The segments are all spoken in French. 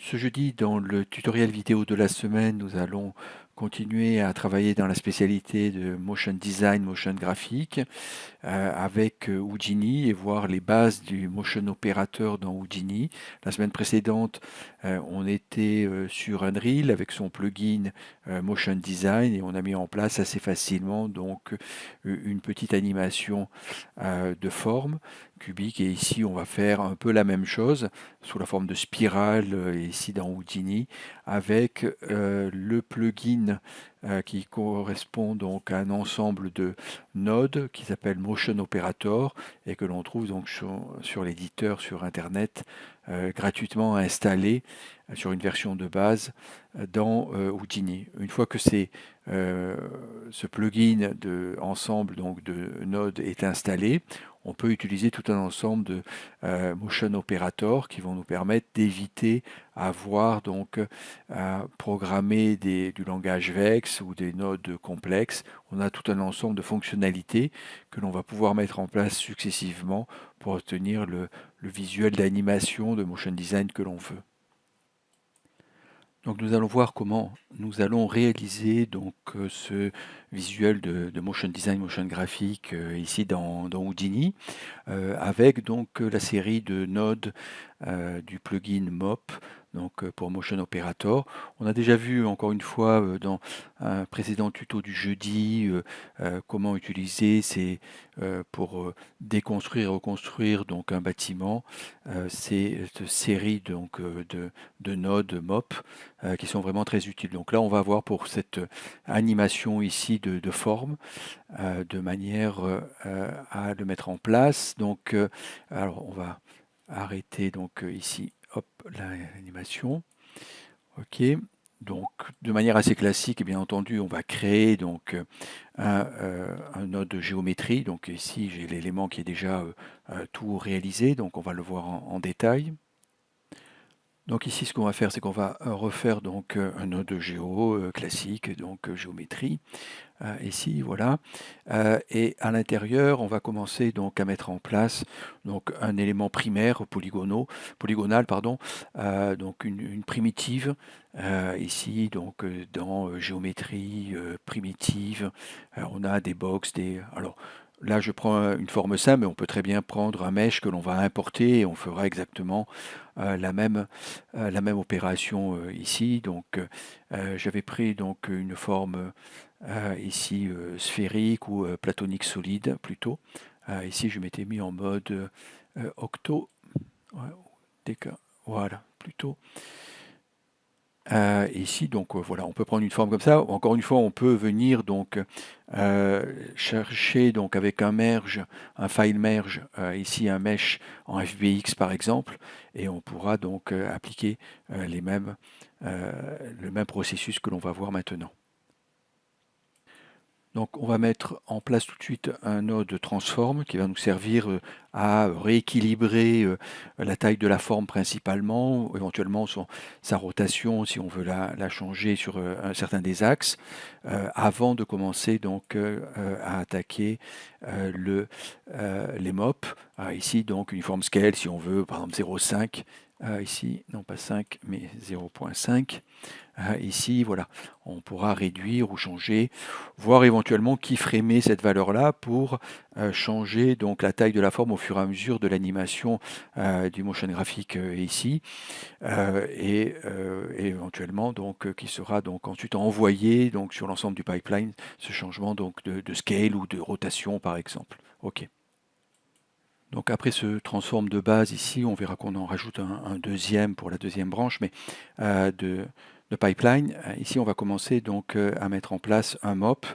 Ce jeudi, dans le tutoriel vidéo de la semaine, nous allons continuer à travailler dans la spécialité de motion design, motion graphique, avec Houdini et voir les bases du motion opérateur dans Houdini. La semaine précédente, on était sur Unreal avec son plugin Motion Design et on a mis en place assez facilement donc une petite animation de forme cubique. Et ici, on va faire un peu la même chose sous la forme de spirale ici dans Houdini avec le plugin qui correspond donc à un ensemble de nodes qui s'appelle Motion Operator et que l'on trouve donc sur l'éditeur sur internet gratuitement installé sur une version de base dans Houdini. Une fois que ce plugin de ensemble donc de nodes est installé, on peut utiliser tout un ensemble de motion operators qui vont nous permettre d'éviter avoir donc à programmer du langage VEX ou des nodes complexes. On a tout un ensemble de fonctionnalités que l'on va pouvoir mettre en place successivement pour obtenir le visuel d'animation de motion design que l'on veut. Donc nous allons voir comment nous allons réaliser donc ce visuel de motion design, motion graphique ici dans Houdini avec donc la série de nodes du plugin MOP donc pour Motion Operator. On a déjà vu encore une fois dans un précédent tuto du jeudi comment utiliser pour déconstruire et reconstruire donc un bâtiment cette série donc de nodes MOP qui sont vraiment très utiles. Donc là on va voir pour cette animation ici de forme de manière à le mettre en place. Donc alors on va arrêter donc ici hop l'animation. Ok, donc de manière assez classique, bien entendu, on va créer donc un node de géométrie. Donc ici j'ai l'élément qui est déjà tout réalisé, donc on va le voir en détail. Donc ici, ce qu'on va faire, c'est qu'on va refaire donc un node géo classique, donc géométrie. Ici, voilà. Et à l'intérieur, on va commencer donc à mettre en place donc un élément primaire polygonal, pardon, donc une primitive. Ici, donc dans géométrie primitive, on a des box, alors là, je prends une forme simple, mais on peut très bien prendre un mesh que l'on va importer et on fera exactement la même opération ici. Donc, j'avais pris donc une forme ici sphérique ou platonique solide plutôt. Ici, je m'étais mis en mode octo, ouais, voilà, plutôt. Ici, donc voilà, on peut prendre une forme comme ça. Encore une fois, on peut venir donc chercher donc avec un merge, un file merge, ici un mesh en FBX par exemple, et on pourra donc appliquer le même processus que l'on va voir maintenant. Donc on va mettre en place tout de suite un node transform qui va nous servir à rééquilibrer la taille de la forme principalement, éventuellement sa rotation si on veut la changer sur un certain des axes, avant de commencer donc à attaquer les MOP. Ici donc une forme scale si on veut par exemple 0,5. Ici, non pas 5, mais 0,5. Ici, voilà, on pourra réduire ou changer, voire éventuellement keyframer cette valeur-là pour changer donc la taille de la forme au fur et à mesure de l'animation du motion graphique ici, et éventuellement donc qui sera donc ensuite envoyé donc sur l'ensemble du pipeline, ce changement donc de scale ou de rotation par exemple. Ok. Donc après ce transform de base ici, on verra qu'on en rajoute un deuxième pour la deuxième branche, mais de pipeline. Ici, on va commencer donc à mettre en place un mop.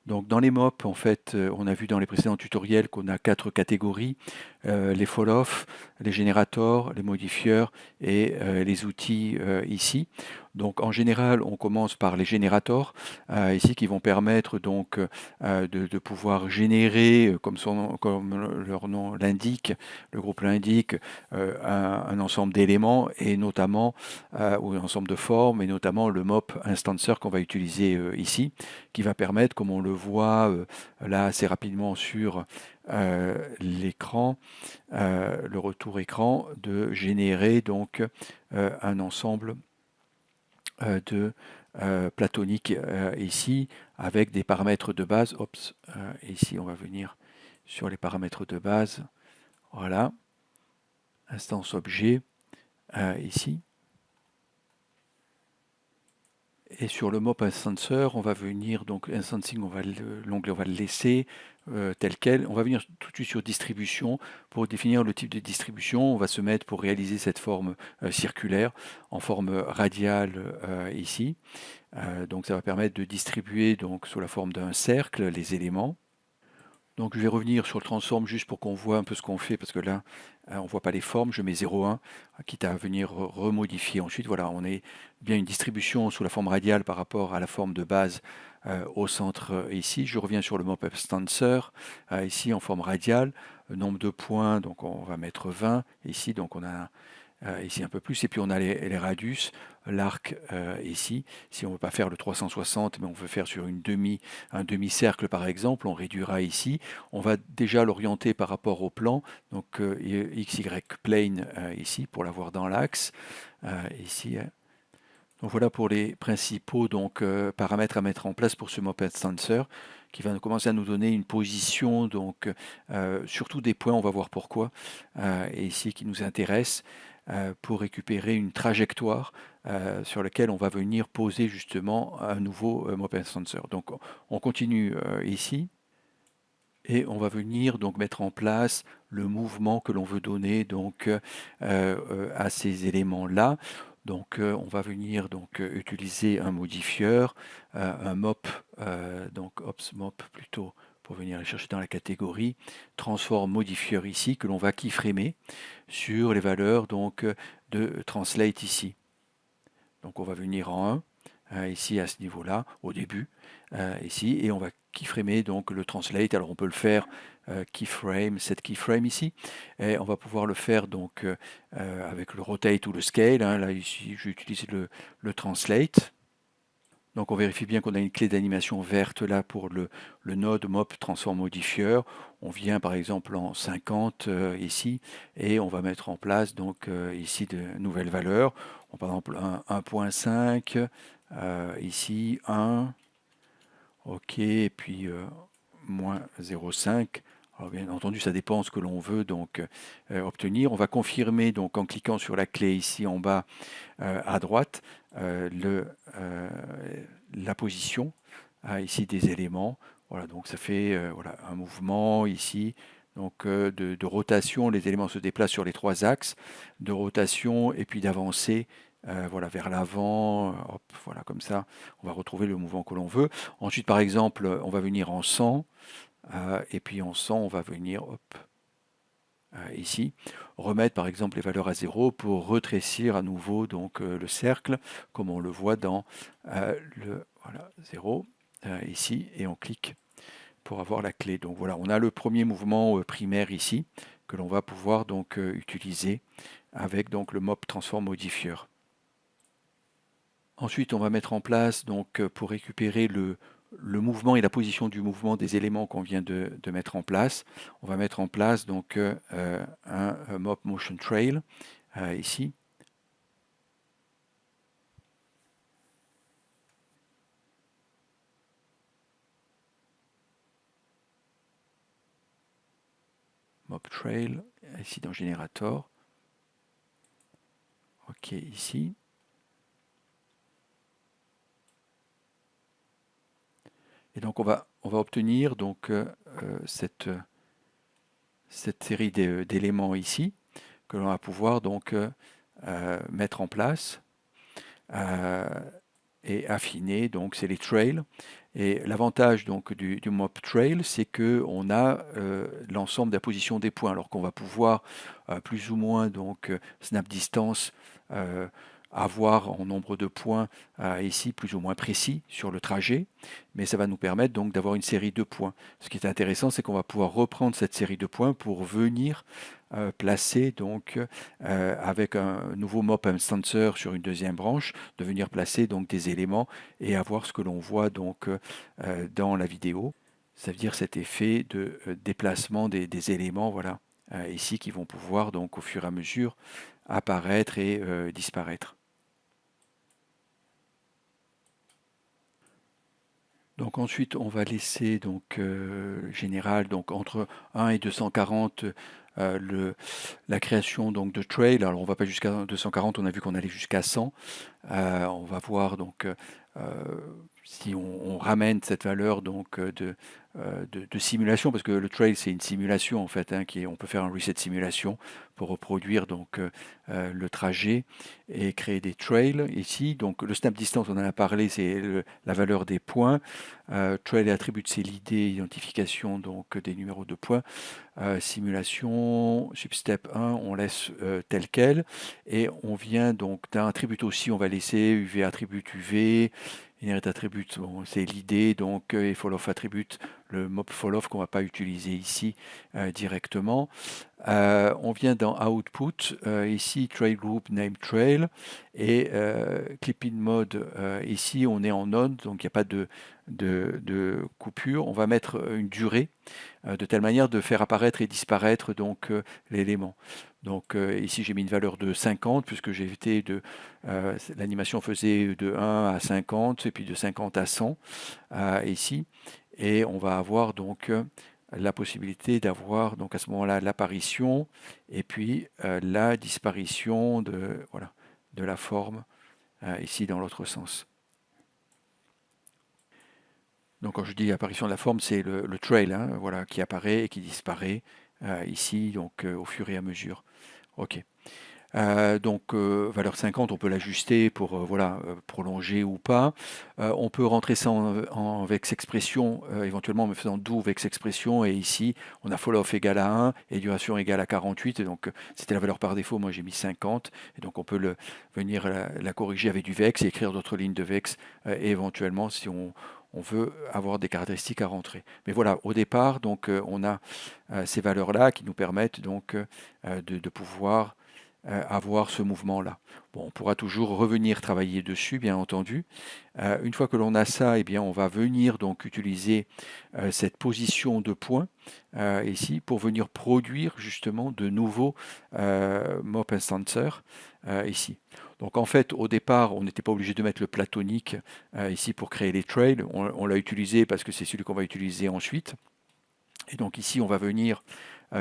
Donc dans les mops, en fait, on a vu dans les précédents tutoriels qu'on a 4 catégories, les fall-off, les générateurs, les modifieurs et les outils ici. Donc en général, on commence par les générateurs ici qui vont permettre donc de pouvoir générer, comme leur nom l'indique, le groupe l'indique, un ensemble d'éléments et notamment ou un ensemble de formes et notamment le mop instancer qu'on va utiliser ici, qui va permettre, comme on le voit là assez rapidement sur l'écran, le retour écran, de générer donc un ensemble de platonique ici avec des paramètres de base. Oups, ici on va venir sur les paramètres de base. Voilà, instance objet ici. Et sur le mop instancer, on va venir, donc instancing, l'onglet on va le laisser tel quel. On va venir tout de suite sur distribution pour définir le type de distribution. On va se mettre pour réaliser cette forme circulaire en forme radiale ici. Donc ça va permettre de distribuer donc sous la forme d'un cercle les éléments. Donc je vais revenir sur le transform juste pour qu'on voit un peu ce qu'on fait, parce que là, on ne voit pas les formes. Je mets 0,1, quitte à venir remodifier ensuite. Voilà, on est bien une distribution sous la forme radiale par rapport à la forme de base au centre ici. Je reviens sur le mop instancer, ici en forme radiale. Nombre de points, donc on va mettre 20. Ici, donc on a ici un peu plus, et puis on a les radius, l'arc ici. Si on ne veut pas faire le 360, mais on veut faire sur un demi-cercle par exemple, on réduira ici. On va déjà l'orienter par rapport au plan, donc XY plane ici pour l'avoir dans l'axe, ici. Donc voilà pour les principaux donc, paramètres à mettre en place pour ce mop instancer qui va commencer à nous donner une position, donc surtout des points, on va voir pourquoi, et ici qui nous intéresse pour récupérer une trajectoire sur laquelle on va venir poser justement un nouveau mop instancer. Donc on continue ici. Et on va venir donc mettre en place le mouvement que l'on veut donner donc à ces éléments-là. Donc on va venir donc utiliser un modifieur, un mop, donc ops mop plutôt pour venir les chercher dans la catégorie transform modifieur ici que l'on va keyframer sur les valeurs donc de translate ici. Donc on va venir en 1 ici à ce niveau-là au début ici et on va keyframer donc le translate. Alors on peut le faire keyframe, cette keyframe ici, et on va pouvoir le faire donc avec le rotate ou le scale. Là ici j'utilise le translate. Donc on vérifie bien qu'on a une clé d'animation verte là pour le node mop transform modifieur. On vient par exemple en 50 ici et on va mettre en place donc ici de nouvelles valeurs. Par exemple 1.5, ici 1, ok, et puis moins 0,5. Alors bien entendu, ça dépend de ce que l'on veut donc obtenir. On va confirmer donc en cliquant sur la clé ici en bas à droite la position ici des éléments. Voilà, donc ça fait voilà, un mouvement ici. Donc de rotation, les éléments se déplacent sur les trois axes de rotation et puis d'avancée voilà, vers l'avant, hop, voilà, comme ça, on va retrouver le mouvement que l'on veut. Ensuite, par exemple, on va venir en 100, et puis en 100, on va venir, hop, ici, remettre par exemple les valeurs à 0 pour retrécir à nouveau donc le cercle, comme on le voit dans le voilà, 0 ici, et on clique pour avoir la clé. Donc voilà, on a le premier mouvement primaire ici que l'on va pouvoir donc utiliser avec donc le mop transform modifieur. Ensuite, on va mettre en place donc pour récupérer le mouvement et la position du mouvement des éléments qu'on vient de mettre en place. On va mettre en place donc un mop motion trail ici. Mop trail ici dans Generator. Ok, ici. Et donc on va obtenir donc cette série d'éléments ici que l'on va pouvoir donc mettre en place et affiner. Donc c'est les trails. Et l'avantage donc du mop trail, c'est que on a l'ensemble de la position des points, alors qu'on va pouvoir plus ou moins donc snap distance avoir en nombre de points ici plus ou moins précis sur le trajet, mais ça va nous permettre donc d'avoir une série de points. Ce qui est intéressant, c'est qu'on va pouvoir reprendre cette série de points pour venir placer donc avec un nouveau mop instancer sur une deuxième branche, de venir placer donc des éléments et avoir ce que l'on voit donc dans la vidéo. Ça veut dire cet effet de déplacement des éléments, voilà, ici, qui vont pouvoir donc au fur et à mesure apparaître et disparaître. Donc ensuite, on va laisser donc général donc entre 1 et 240 la création donc de trail. Alors on va pas jusqu'à 240, on a vu qu'on allait jusqu'à 100. On va voir donc si on ramène cette valeur donc de simulation, parce que le trail c'est une simulation en fait, hein, on peut faire un reset simulation pour reproduire donc le trajet et créer des trails ici. Donc le snap distance, on en a parlé, c'est la valeur des points. Trail et attribut, c'est l'idée, identification donc des numéros de points. Simulation, substep 1, on laisse tel quel. Et on vient donc d'un attribut aussi, on va laisser UV attribut UV, inherit attribut, bon, c'est l'idée, donc et follow attribut, le mob follow qu'on ne va pas utiliser ici directement. On vient dans output, ici trail group name trail, et clip in mode, ici on est en on, donc il n'y a pas de coupure. On va mettre une durée de telle manière de faire apparaître et disparaître donc l'élément. Donc ici j'ai mis une valeur de 50 puisque j'ai été l'animation faisait de 1 à 50 et puis de 50 à 100 ici, et on va avoir donc la possibilité d'avoir donc à ce moment-là l'apparition et puis la disparition voilà, de la forme ici dans l'autre sens. Donc quand je dis apparition de la forme, c'est le trail, hein, voilà, qui apparaît et qui disparaît ici, donc au fur et à mesure. Ok. Donc valeur 50, on peut l'ajuster pour voilà, prolonger ou pas. On peut rentrer ça en vex expression, éventuellement en me faisant do vex expression, et ici on a fall off égale à 1 et duration égale à 48, et donc c'était la valeur par défaut, moi j'ai mis 50, et donc on peut venir la corriger avec du vex et écrire d'autres lignes de vex, et éventuellement si on veut avoir des caractéristiques à rentrer. Mais voilà, au départ, donc on a ces valeurs-là qui nous permettent donc de pouvoir avoir ce mouvement-là. Bon, on pourra toujours revenir travailler dessus, bien entendu. Une fois que l'on a ça, eh bien, on va venir donc utiliser cette position de point ici pour venir produire justement de nouveaux mop instancers ici. Donc en fait, au départ, on n'était pas obligé de mettre le platonique ici pour créer les trails. On l'a utilisé parce que c'est celui qu'on va utiliser ensuite. Et donc ici, on va venir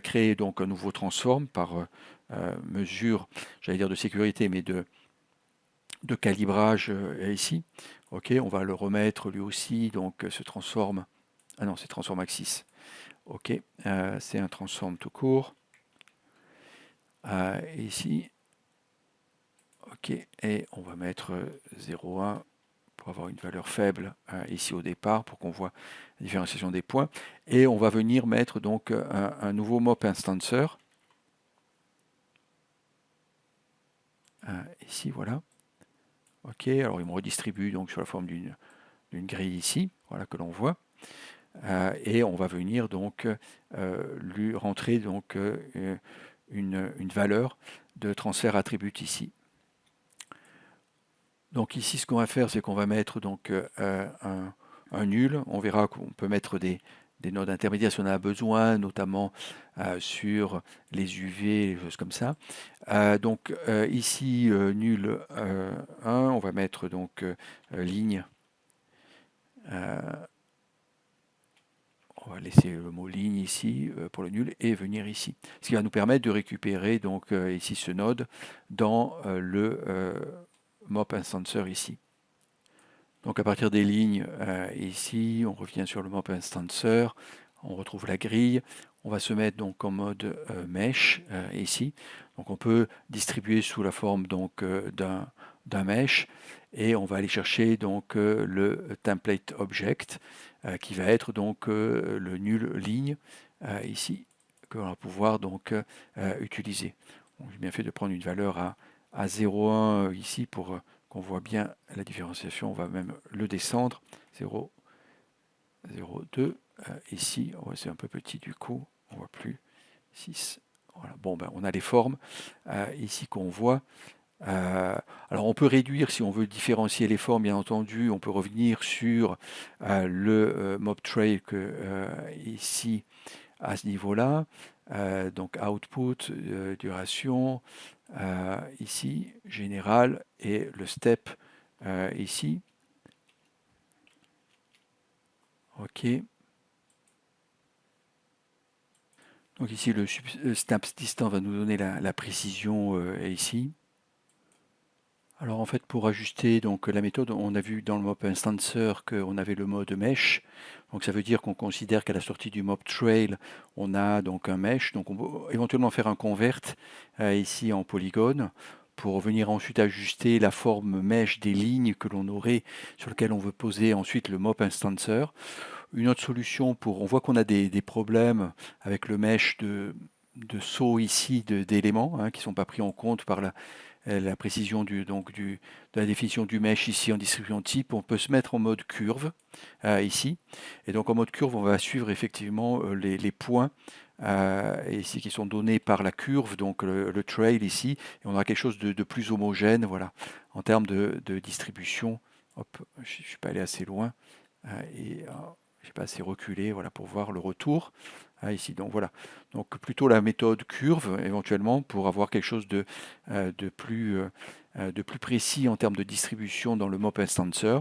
créer donc un nouveau transform par mesure, j'allais dire de sécurité, mais de calibrage ici. Ok, on va le remettre lui aussi, donc se transforme. Ah non, c'est transform axis. Ok, c'est un transform tout court. Ici, ok, et on va mettre 0,1 pour avoir une valeur faible ici au départ, pour qu'on voit la différenciation des points. Et on va venir mettre donc un nouveau mop instancer. Ici, voilà. Ok, alors il me redistribue donc sur la forme d'une grille ici, voilà, que l'on voit. Et on va venir donc lui rentrer donc une valeur de transfert attribut ici. Donc ici, ce qu'on va faire, c'est qu'on va mettre donc un nul. On verra qu'on peut mettre des nodes intermédiaires si on en a besoin, notamment sur les UV, des choses comme ça. Donc ici, nul 1, on va mettre donc ligne. On va laisser le mot ligne ici pour le nul et venir ici. Ce qui va nous permettre de récupérer donc ici ce node dans le mop instancer ici. Donc à partir des lignes ici, on revient sur le mop instancer, on retrouve la grille, on va se mettre donc en mode mesh ici. Donc on peut distribuer sous la forme donc d'un mesh, et on va aller chercher donc le template object qui va être donc le nul ligne ici, que l'on va pouvoir donc utiliser. J'ai bien fait de prendre une valeur à 0,1 ici pour qu'on voit bien la différenciation. On va même le descendre, 0, 0,2. Ici, c'est un peu petit du coup, on voit plus. 6. Voilà. Bon, ben, on a les formes ici qu'on voit Euh, alors on peut réduire si on veut différencier les formes, bien entendu. On peut revenir sur le mob trail ici à ce niveau-là. Donc output, duration, ici, général, et le step ici. OK. Donc ici, le snap distant va nous donner la précision ici. Alors en fait, pour ajuster donc la méthode, on a vu dans le mob instancer qu'on avait le mode mesh. Donc ça veut dire qu'on considère qu'à la sortie du mob trail, on a donc un mesh. Donc on peut éventuellement faire un convert ici en polygone pour venir ensuite ajuster la forme mesh des lignes que l'on aurait sur lesquelles on veut poser ensuite le mob instancer. Une autre solution on voit qu'on a des problèmes avec le mesh de saut ici d'éléments qui ne sont pas pris en compte par la précision de la définition du mesh ici en distribution type. On peut se mettre en mode curve ici. Et donc en mode curve, on va suivre effectivement les points ici qui sont donnés par la curve, donc le trail ici. Et on aura quelque chose de plus homogène, voilà, en termes de distribution. Hop, je ne suis pas allé assez loin. Et je n'ai pas assez reculé, voilà, pour voir le retour ici. Donc voilà, donc plutôt la méthode curve éventuellement pour avoir quelque chose de plus précis en termes de distribution dans le mop instancer.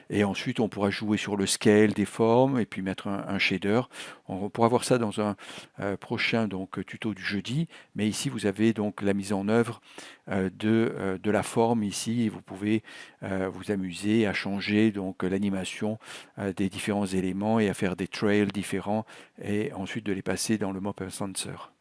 Et ensuite, on pourra jouer sur le scale des formes et puis mettre un shader. On pourra voir ça dans un prochain donc, tuto du jeudi. Mais ici, vous avez donc la mise en œuvre de la forme ici et vous pouvez vous amuser à changer donc l'animation des différents éléments et à faire des trails différents et ensuite de les passer dans le mop sensor.